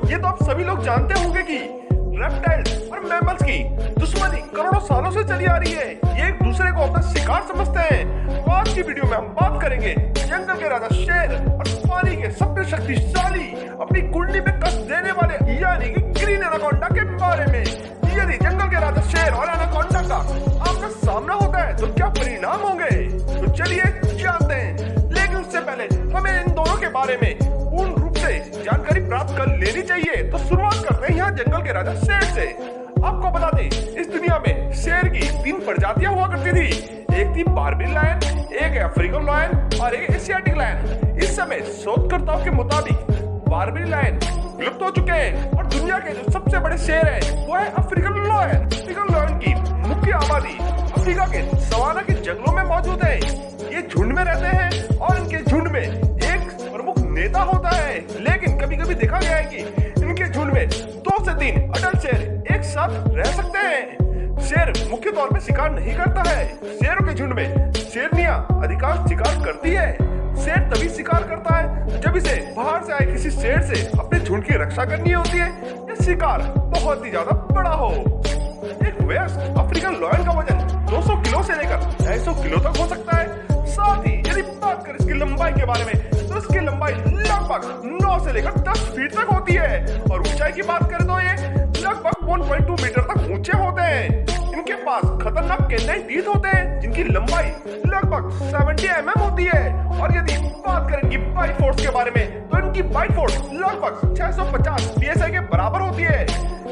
ये तो आप सभी लोग जानते होंगे कि रेप्टाइल्स और मैमल्स की दुश्मनी करोड़ों सालों से चली आ रही है। ये एक दूसरे को अपना शिकार समझते हैं। तो आज की वीडियो में हम बात करेंगे जंगल के राजा शेर और पानी के सबसे शक्तिशाली अपनी कुंडली में कस देने वाले यानी कि ग्रीन एनाकोंडा के बारे में। यदि जंगल के राजा शेर और एनाकोंडा का आपका सामना होता है तो क्या परिणाम होंगे, तो चलिए जानते हैं। लेकिन उससे पहले हमें इन दोनों के बारे में पूर्ण रूप से जानकारी प्राप्त कर लेनी चाहिए। तो शुरुआत करते हैं यहाँ जंगल के राजा शेर से। आपको बता दें, इस दुनिया में शेर की 3 प्रजातियां हुआ करती थी। एक थी बार्बिल लायन, एक अफ्रीकन लायन और एक एशियाटिक लायन। इस समय शोधकर्ताओं के मुताबिक बार्बिल लायन विलुप्त हो चुके हैं और दुनिया के जो सबसे बड़े शेर है वो है अफ्रीकन लायन। अफ्रीकन लायन की मुख्य आबादी अफ्रीका के सवाना के जंगलों में मौजूद है। ये झुंड में रहते हैं और इनके झुंड में एक प्रमुख नेता होता है। लेकिन कभी कभी देखा गया है कि इनके झुंड में 2 से 3 अडल्ट शेर एक साथ रह सकते हैं। शेर मुख्य तौर पे शिकार नहीं करता है। शेरों के झुंड में शेरनियां अधिकांश शिकार करती है। शेर तभी शिकार करता है जब इसे बाहर से आए किसी शेर से अपने झुंड की रक्षा करनी होती है या शिकार बहुत ही ज्यादा बड़ा हो। एक वयस्क अफ्रीकन लायन का वजन 200 किलो से लेकर 250 किलो तक हो सकता है। साथ ही यदि बात करें इसकी लंबाई के बारे में तो इसकी लंबाई लगभग 9 से लेकर 10 फीट तक होती है और ऊंचाई की बात करें तो ये लगभग 1.2 मीटर तक ऊंचे होते हैं। इनके पास खतरनाक कैनाइन टीथ होते हैं जिनकी लंबाई लगभग 70 mm होती है। और यदि बात करें इनकी बाइट फोर्स के बारे में तो इनकी बाइट फोर्स लगभग 650 psi के बराबर होती है।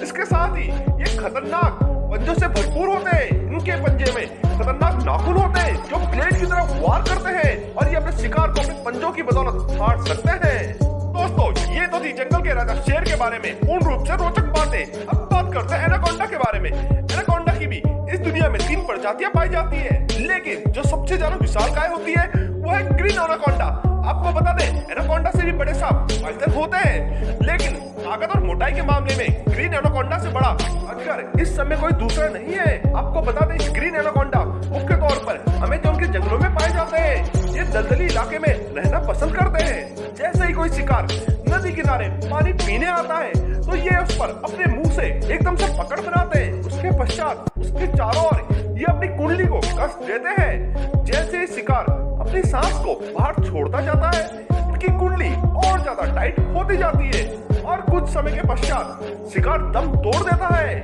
इसके साथ ही ये खतरनाक पंजों से भरपूर होते हैं। इनके पंजे में खतरनाक नाखून होते हैं जो ब्लेड की तरह वार करते हैं और ये अपने शिकार को अपने पंजों की बदौलत फाड़ सकते हैं। दोस्तों, ये तो थी जंगल के राजा शेर के बारे में पूर्ण रूप से रोचक बातें। अब बात करते हैं एनाकोंडा के बारे में। एनाकोंडा की भी इस दुनिया में 3 प्रजातियां पाई जाती है, लेकिन जो सबसे ज्यादा विशालकाय होती है वो है ग्रीन एनाकोंडा। आपको बता दें, एनाकोंडा से भी बड़े सांप पाइथन होते हैं, लेकिन ताकत और मोटाई के मामले में ग्रीन एनाकोंडा से बड़ा अजगर इस समय कोई दूसरा नहीं है। आपको बता दें, ग्रीन एनाकोंडा मुख्य तौर पर अमेज़न के जंगलों में पाए जाते हैं। ये दलदली इलाके में रहना पसंद करते हैं। जैसे ही कोई शिकार नदी किनारे पानी पीने आता है तो ये उस पर अपने मुंह से एकदम से पकड़ बनाते हैं। उसके पश्चात उसके चारों ओर ये अपनी कुंडली को कस देते हैं। जैसे ही शिकार अपनी सांस को बाहर छोड़ता जाता है, इनकी कुंडली और ज्यादा टाइट होती जाती है और कुछ समय के पश्चात शिकार दम तोड़ देता है।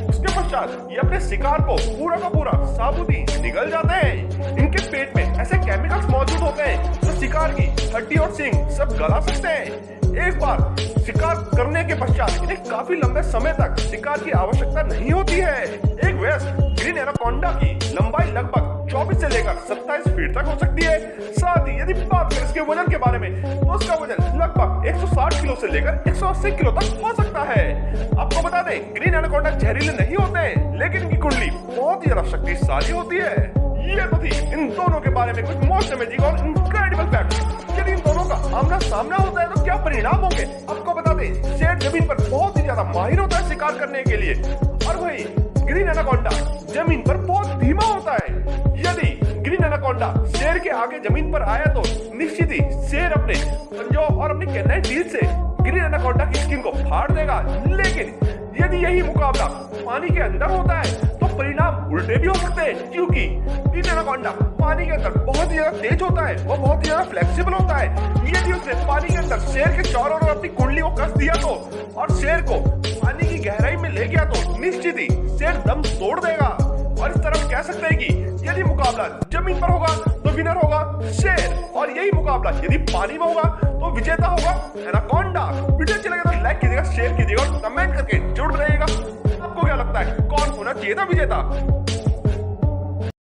उसके पश्चात ये अपने शिकार को पूरा का पूरा साबुत ही निगल जाते हैं। इनके पेट में ऐसे केमिकल्स मौजूद होते हैं जो शिकार की हड्डी और सींग सब गला सकते हैं। एक बार शिकार करने के पश्चात इन्हें काफी लंबे समय तक शिकार की आवश्यकता नहीं होती है। एक वयस्क ग्रीन एनाकोंडा की लंबाई लगभग 24 से लेकर 27 फीट तक हो सकती है। साथ ही यदि बात करें इसके वजन के बारे में तो उसका वजन लगभग 160 किलो से लेकर 180 किलो तक हो सकता है। आपको बता दें, ग्रीन एनाकोंडा जहरीले नहीं होते हैं, लेकिन इनकी कुंडली बहुत ही ज्यादा शक्तिशाली होती है। ये तो थी इन दोनों के बारे में कुछ मोस्ट अमेजिंग और इनक्रेडिबल फैक्ट। यदि इन दोनों का आमना सामना होता है तो क्या परिणाम होंगे, आपको बता दें, शेर जमीन पर बहुत ही ज्यादा माहिर होता है शिकार करने के लिए और वही ग्रीन एनाकोंडा जमीन पर बहुत धीमा होता है। यदि ग्रीन एनाकोंडा शेर के आगे जमीन पर आया तो निश्चित ही शेर अपने पंजों और अपनी कैनाइन टीथ से ग्रीन एनाकोंडा की स्किन को फाड़ देगा। लेकिन यदि यही मुकाबला पानी के अंदर होता है तो परिणाम उल्टे भी हो सकते हैं, क्योंकि ग्रीन एनाकोंडा पानी के अंदर बहुत ही ज्यादा तेज होता है, वो बहुत ही ज्यादा फ्लेक्सिबल होता है। यदि उसने पानी के अंदर शेर के चारों ओर अपनी कुंडली को कस दिया तो और शेर को पानी की गहराई में ले गया तो निश्चित ही शेर दम तोड़ देगा। और इस तरह कह सकते हैं कि यदि मुकाबला जमीन पर होगा तो विनर होगा शेर, और यही मुकाबला यदि पानी में होगा तो विजेता होगा एनाकोंडा। वीडियो अच्छी लगे तो लाइक कीजिएगा, शेयर कीजिएगा और कमेंट करके जरूर बताइएगा आपको क्या लगता है कौन होना चाहिए था विजेता।